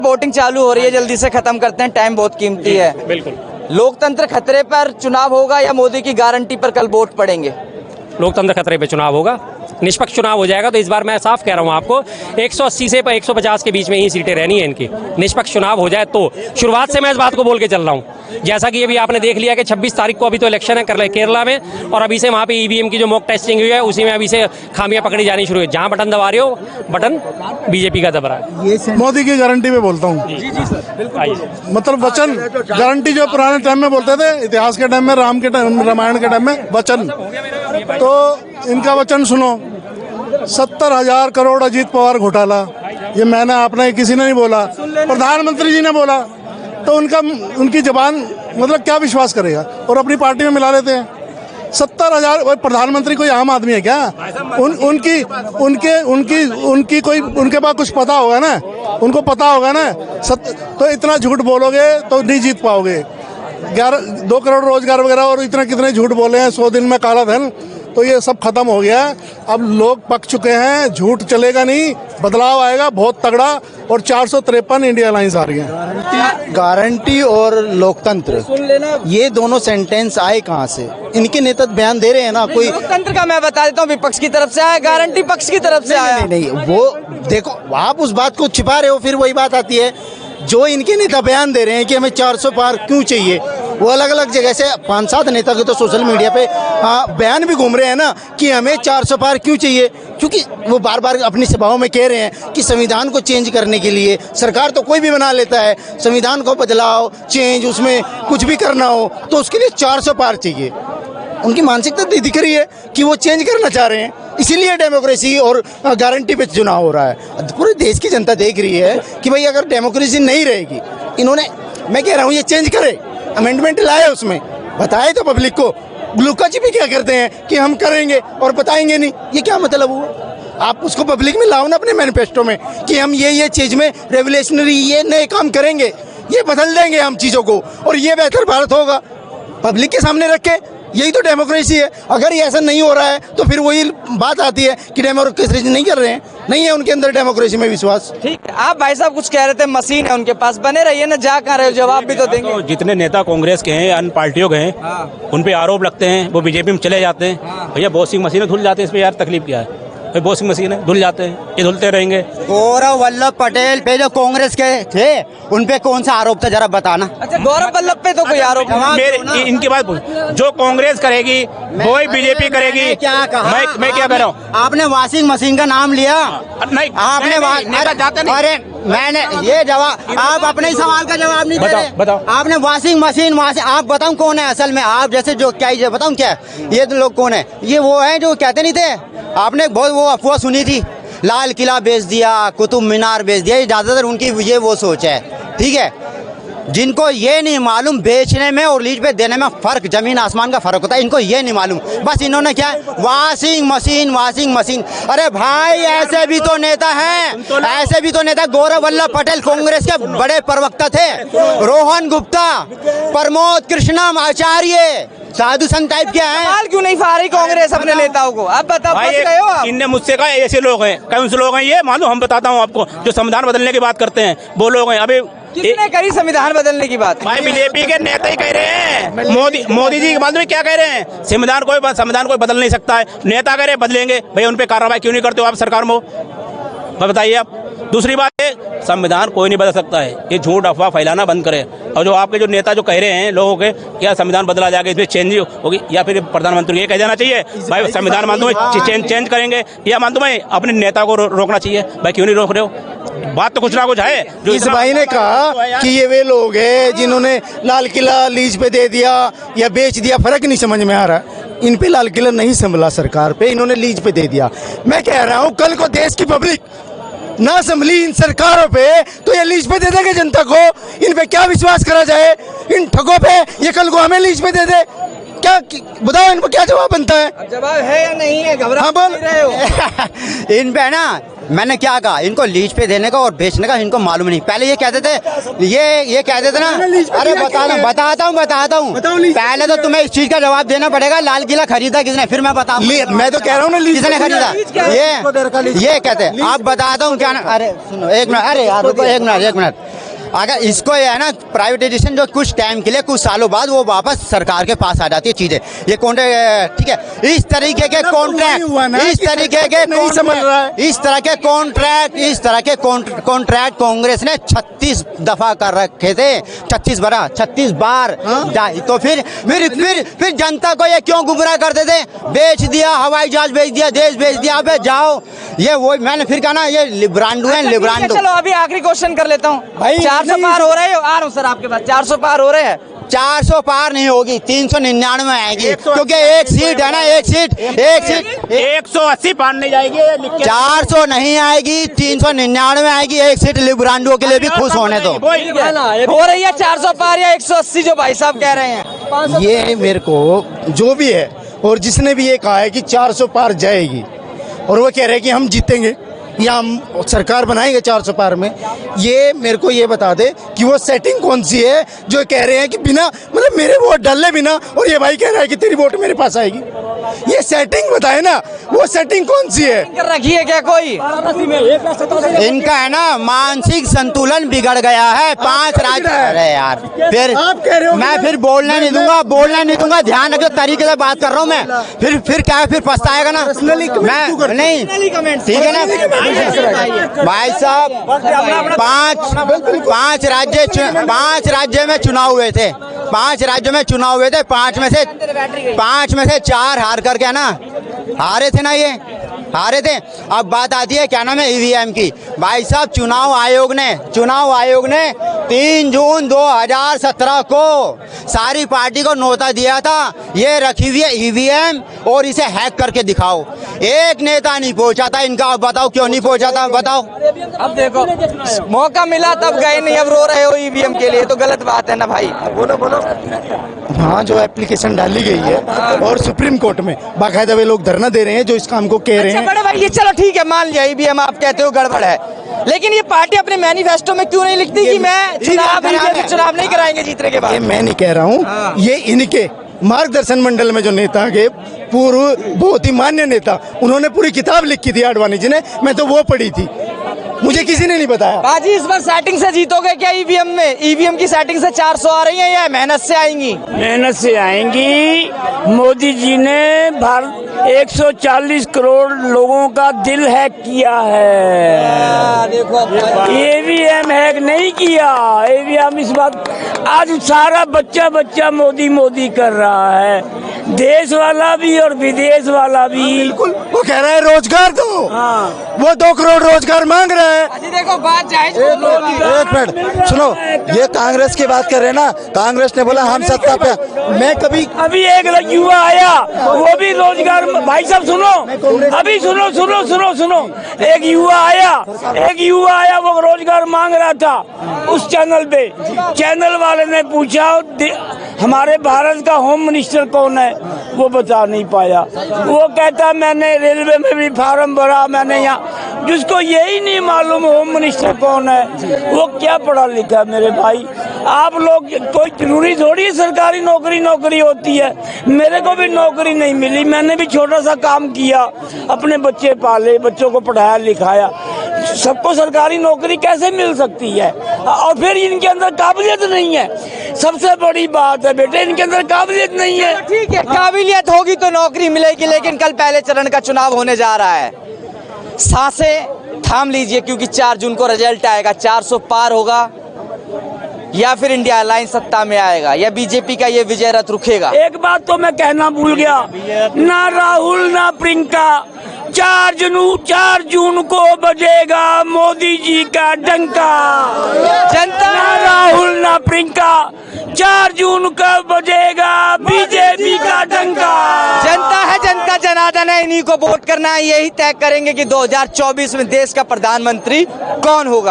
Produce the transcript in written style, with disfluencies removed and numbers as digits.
Voting चालू हो रही है, जल्दी से खत्म करते हैं, टाइम बहुत कीमती है। बिल्कुल। लोकतंत्र खतरे पर चुनाव होगा या मोदी की गारंटी पर कल वोट पड़ेंगे? लोकतंत्र खतरे पे चुनाव होगा, निष्पक्ष चुनाव हो जाएगा। तो इस बार मैं साफ कह रहा हूँ आपको, 180 से 150 के बीच में ही सीटें रहनी है इनकी। निष्पक्ष चुनाव हो जाए तो शुरुआत से मैं इस बात को बोल के चल रहा हूँ। जैसा कि अभी आपने देख लिया कि 26 तारीख को अभी तो इलेक्शन है केरला में, और अभी से वहाँ पे ईवीएम की जो मॉक टेस्टिंग हुई है उसी में अभी से खामियां पकड़ी जानी शुरू हुई। जहाँ बटन दबा रहे हो, बटन बीजेपी का दबा रहा है। मोदी की गारंटी पे बोलता हूँ। मतलब वचन, गारंटी जो पुराने टाइम में बोलते थे, इतिहास के टाइम में, राम के टाइम, रामायण के टाइम में वचन, तो इनका वचन सुनो। 70,000 करोड़ अजीत पवार घोटाला, ये मैंने, आपने, किसी ने नहीं बोला, प्रधानमंत्री जी ने बोला। तो उनकी जबान मतलब क्या विश्वास करेगा, और अपनी पार्टी में मिला लेते हैं। 70,000 प्रधानमंत्री कोई आम आदमी है क्या? उनकी कोई, उनके पास कुछ पता होगा ना, उनको पता होगा ना। तो इतना झूठ बोलोगे तो नहीं जीत पाओगे। 2 करोड़ रोजगार वगैरह और इतना कितने झूठ बोले हैं, 100 दिन में काला धन, तो ये सब खत्म हो गया। अब लोग पक चुके हैं, झूठ चलेगा नहीं, बदलाव आएगा बहुत तगड़ा। और 453 इंडिया लाइंस आ रही हैं। गारंटी और लोकतंत्र, ये दोनों सेंटेंस आए कहाँ से? इनके नेता बयान दे रहे हैं ना। कोई लोकतंत्र का मैं बता देता हूँ, विपक्ष की तरफ से आया, गारंटी पक्ष की तरफ से आया। नहीं, वो देखो, आप उस बात को छिपा रहे हो। फिर वही बात आती है, जो इनके नेता बयान दे रहे हैं कि हमें 400 पार क्यों चाहिए, वो अलग अलग जगह से 5-7 नेता के तो सोशल मीडिया पे बयान भी घूम रहे हैं ना कि हमें 400 पार क्यों चाहिए। क्योंकि वो बार बार अपनी सभाओं में कह रहे हैं कि संविधान को चेंज करने के लिए सरकार तो कोई भी बना लेता है, संविधान को बदलाव, चेंज, उसमें कुछ भी करना हो तो उसके लिए 400 पार चाहिए। उनकी मानसिकता दिख रही है कि वो चेंज करना चाह रहे हैं, इसीलिए डेमोक्रेसी और गारंटी पे चुनाव हो रहा है। पूरे देश की जनता देख रही है कि भाई अगर डेमोक्रेसी नहीं रहेगी, इन्होंने, मैं कह रहा हूँ, ये चेंज करे, अमेंडमेंट लाए, उसमें बताए तो पब्लिक को। ग्लूकोज भी क्या करते हैं कि हम करेंगे और बताएंगे नहीं, ये क्या मतलब हुआ? आप उसको पब्लिक में लाओ ना अपने मैनिफेस्टो में कि हम ये चीज में रेवोल्यूशनरी, ये नए काम करेंगे, ये बदल देंगे हम चीजों को, और ये बेहतर भारत होगा। पब्लिक के सामने रखे, यही तो डेमोक्रेसी है। अगर ये ऐसा नहीं हो रहा है तो फिर वही बात आती है कि डेमोक्रेसी नहीं कर रहे हैं, नहीं है उनके अंदर डेमोक्रेसी में विश्वास। ठीक है, आप भाई साहब कुछ कह रहे थे, मशीन है उनके पास, बने रहिए ना, जा कहाँ रहे हो, जवाब भी तो देंगे। तो जितने नेता कांग्रेस के हैं, अन्य पार्टियों के हैं, उन पे आरोप लगते हैं, वो बीजेपी में चले जाते हैं। भैया वॉशिंग मशीनें धुल जाते हैं, इसमें यार तकलीफ क्या है? वॉशिंग मशीन धुल जाते हैं, ये धुलते रहेंगे। गौरव वल्लभ पटेल पे जो कांग्रेस के थे, उन पे कौन सा आरोप था, जरा बताना। अच्छा, गौरव वल्लभ पे तो कोई आरोप मेरे इनकी बात जो कांग्रेस करेगी वो ही बीजेपी करेगी। क्या कहा? मैं क्या कह रहा हूँ? आपने वॉशिंग मशीन का नाम लिया? नहीं, आपने अरे मैंने ये जवाब, आप अपने ही सवाल का जवाब नहीं दे रहे। बताओ। आपने वॉशिंग मशीन, आप बताऊं कौन है असल में? आप जैसे जो क्या बताऊं क्या ये लोग कौन है? ये वो है जो कहते नहीं थे, आपने बहुत वो अफवाह सुनी थी, लाल किला बेच दिया, कुतुब मीनार बेच दिया। ज्यादातर उनकी ये वो सोच है, ठीक है। जिनको ये नहीं मालूम बेचने में और लीज पे देने में फर्क, जमीन आसमान का फर्क होता है, इनको ये नहीं मालूम। बस इन्होंने क्या, वॉशिंग मशीन। अरे भाई, ऐसे भी तो नेता हैं, ऐसे भी तो नेता। गौरव वल्लभ पटेल कांग्रेस के बड़े प्रवक्ता थे, रोहन गुप्ता, प्रमोद कृष्णम आचार्य, साधु संत टाइप क्या है। सवाल क्यों नहीं पा रही कांग्रेस अपने नेताओं को? आप बताओ, फंस गए हो आप? इनने मुझसे कहा ऐसे लोग हैं, कौन से लोग हैं ये मालूम? हम बताता हूँ आपको, जो संविधान बदलने की बात करते हैं वो लोग हैं। अभी किसने करी संविधान बदलने की बात? भाई बीजेपी के नेता ही कह रहे हैं। मोदी जी मालूम क्या कह रहे हैं? संविधान कोई बदल नहीं सकता है, नेता कह रहे बदलेंगे। भैया उन पे कार्रवाई क्यों नहीं करते हो आप सरकार में? बताइए आप। दूसरी बात है, संविधान कोई नहीं बदल सकता है, ये झूठ अफवाह फैलाना बंद करें। और जो आपके जो नेता जो कह रहे हैं लोगों के, क्या संविधान बदला जाएगा, इसमें चेंज होगी, या फिर प्रधानमंत्री ये कह देना चाहिए भाई संविधान मान दो मैं चेंज करेंगे, या मान दो मैं अपने नेता को रोकना चाहिए। भाई क्यों नहीं रोक रहे हो? बात तो कुछ ना कुछ है। जो इस भाई ने कहा कि ये वे लोग हैं जिन्होंने लाल किला लीज पे दे दिया या बेच दिया, फर्क नहीं समझ में आ रहा। इन पे लाल किला नहीं संभला सरकार पे, इन्होंने लीज पे दे दिया। मैं कह रहा हूँ कल को देश की पब्लिक ना संभली इन सरकारों पे तो ये लीज पे दे देंगे जनता को। इन पे क्या विश्वास करा जाए? इन ठगों पे ये कल को हमें लीज पे दे दे, क्या बताओ? इनको क्या जवाब बनता है? जवाब है या नहीं है? घबरा बोल रहे हो। इन पे ना, मैंने क्या कहा, इनको लीज पे देने का और बेचने का इनको मालूम नहीं। पहले ये कहते थे, ये कहते थे ना, अरे बताता हूँ। पहले तो तुम्हें इस चीज का जवाब देना पड़ेगा, लाल किला खरीदा किसने, फिर मैं बताऊँ। मैं तो कह रहा हूँ ना, किसने खरीदा? ये कहते, आप बताता हूँ क्या ना। अरे सुनो एक मिनट, अरे यार एक मिनट। अगर इसको ये है ना प्राइवेटाइजेशन जो कुछ टाइम के लिए कुछ सालों बाद वो वापस सरकार के पास आ जाती है चीजें। ये कॉन्ट्रैक्ट ठीक है, इस तरीके के कॉन्ट्रैक्ट, इस तरीके के नहीं समझ रहा है, इस तरह के कॉन्ट्रैक्ट कांग्रेस ने 36 दफा कर रखे थे, 36 बार। तो फिर जनता को ये क्यों गुमराह करते थे? बेच दिया, हवाई जहाज बेच दिया, देश बेच दिया। अबे जाओ, ये वो मैंने फिर कहा ना, ये लिब्रांडो है, लिब्रांडो। चलो अभी आखिरी क्वेश्चन कर लेता हूँ भाई, 400 पार हो रहे हो? आ रहा हूँ सर आपके पास, 400 पार हो रहे हैं? 400 पार नहीं होगी, 399 आएगी, क्योंकि एक सीट है ना, एक सीट 180 पार नहीं जाएगी। 400 नहीं आएगी, 399 आएगी। एक सीट लिब्रांडो के लिए भी खुश होने दो। हो रही है 400 पार या 180 जो भाई साहब कह रहे हैं? ये मेरे को जो भी है, और जिसने भी ये कहा है कि 400 पार जाएगी और वो कह रहे हैं कि हम जीतेंगे या हम सरकार बनाएंगे 400 पार में, ये मेरे को ये बता दे कि वो सेटिंग कौन सी है जो कह रहे हैं कि बिना मतलब मेरे वोट डाले बिना, और ये भाई कह रहा है कि तेरी वोट मेरे पास आएगी। ये सेटिंग बताए ना, वो सेटिंग कौन सी है? कर रखी है क्या कोई? इनका है ना मानसिक संतुलन बिगड़ गया है। 5 राज्य, अरे यार फिर आप कह रहे हो मैं फिर बोलने नहीं दूंगा, ध्यान रखो, तरीके से बात कर रहा हूँ मैं। फिर क्या, फिर पछताएगा ना मैं नहीं, ठीक है ना भाई साहब। 5 राज्य में चुनाव हुए थे, 5 राज्यों में चुनाव हुए थे, 5 में से 4 हार करके है ना, हारे थे ना, ये हारे थे। अब बात आती है क्या नाम है, ईवीएम की। भाई साहब चुनाव आयोग ने 3 जून 2017 को सारी पार्टी को नोटा दिया था, ये रखी हुई है ईवीएम और इसे हैक करके दिखाओ। एक नेता नहीं पहुंचा था इनका। अब बताओ क्यों नहीं पहुंचा था, बताओ। अब देखो मौका मिला तब गए नहीं, अब रो रहे हो ईवीएम के लिए, तो गलत बात है ना भाई। बोलो। हाँ, जो एप्लीकेशन डाली गई है और सुप्रीम कोर्ट में बाकायदा वे लोग धरना दे रहे हैं जो इस काम को कह रहे हैं। बड़े भाई ये चलो ठीक है, मान लिया ईवीएम आप कहते हो गड़बड़ है, लेकिन ये पार्टी अपने मैनिफेस्टो में क्यों नहीं लिखती कि मैं चुनाव नहीं कराएंगे जीतने के बाद? ये मैं नहीं कह रहा हूँ, ये इनके मार्गदर्शन मंडल में जो नेता के पूर्व बहुत ही मान्य नेता, उन्होंने पूरी किताब लिखी थी आडवाणी जी ने, मैं तो वो पढ़ी थी, मुझे किसी ने नहीं बताया। बाजी इस बार सेटिंग से जीतोगे क्या ईवीएम में? ईवीएम की सेटिंग से 400 आ रही है या मेहनत से आएंगी? मेहनत से आएंगी। मोदी जी ने भारत 140 करोड़ लोगों का दिल हैक किया है। देखो ईवीएम हैक नहीं किया। ईवीएम इस बात, आज सारा बच्चा मोदी कर रहा है, देश वाला भी और विदेश वाला भी। बिल्कुल, वो कह रहा है रोजगार दो, वो 2 करोड़ रोजगार मांग रहा है। देखो बात जायज। एक मिनट सुनो, ये कांग्रेस की बात कर रहे हैं ना, कांग्रेस ने बोला हम सत्ता पे। मैं कभी अभी एक युवा आया, वो भी रोजगार, भाई साहब सुनो, अभी सुनो, एक युवा आया वो रोजगार मांग रहा था उस चैनल पे। चैनल वाले ने पूछा हमारे भारत का होम मिनिस्टर कौन है, वो बता नहीं पाया। वो कहता मैंने रेलवे में भी फार्म भरा, मैंने यहाँ, जिसको यही नहीं मालूम होम मिनिस्टर कौन है, वो क्या पढ़ा लिखा है मेरे भाई। आप लोग, कोई जरूरी थोड़ी सरकारी नौकरी होती है। मेरे को भी नौकरी नहीं मिली, मैंने भी छोटा सा काम किया, अपने बच्चे पाले, बच्चों को पढ़ाया लिखाया। सबको सरकारी नौकरी कैसे मिल सकती है? और फिर इनके अंदर काबिलियत नहीं है, सबसे बड़ी बात है बेटे, इनके अंदर काबिलियत नहीं है। ठीक है, काबिलियत होगी तो नौकरी मिलेगी, लेकिन कल पहले चरण का चुनाव होने जा रहा है। सांसें थाम लीजिए, क्योंकि 4 जून को रिजल्ट आएगा। 400 पार होगा या फिर इंडिया अलायंस सत्ता में आएगा, या बीजेपी का ये विजय रथ रुकेगा? एक बात तो मैं कहना भूल गया, ना राहुल ना प्रियंका, 4 जून को बजेगा मोदी जी का डंका। जनता, ना राहुल ना प्रियंका, 4 जून को बजेगा बीजेपी का डंका। जनता है, जनता जनार्दन है, इन्हीं को वोट करना है। यही तय करेंगे कि 2024 में देश का प्रधानमंत्री कौन होगा।